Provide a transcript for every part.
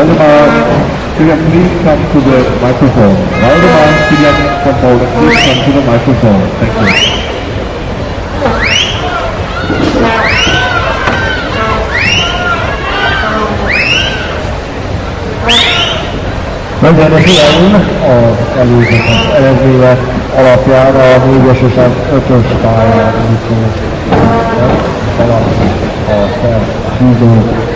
Waldemar, could you please come to the microphone? Waldemar, could you from Poland, please come to the microphone? Thank you. Hölgyeim és uraim, az előzetes eredmények alapján a 4-es és az 5-ös pályán talán a szerződő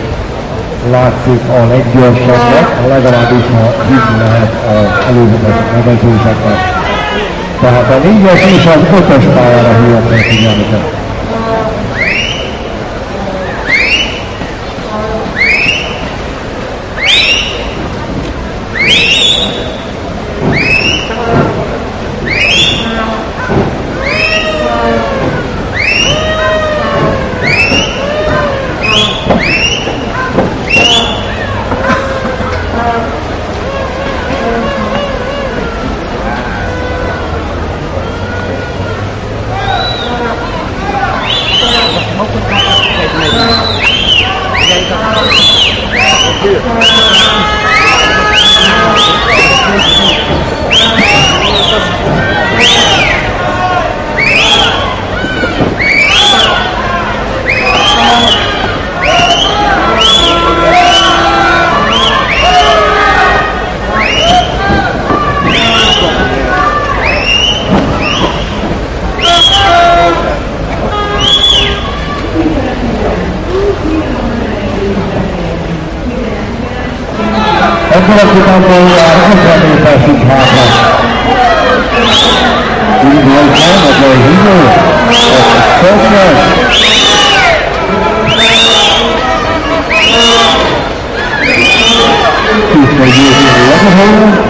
látszik a leggyorsabbnak, legalábbis ha hinni lehet az előzetes vezetőseknek. Tehát a 4-es és az 5-ös pályára hívják figyelmüket. Ebből a pillanatban már 50 métersig hátra. Úgy volt nem, Nadja Higl, a Köszönöm. Tisztelt győző Nadja Higl.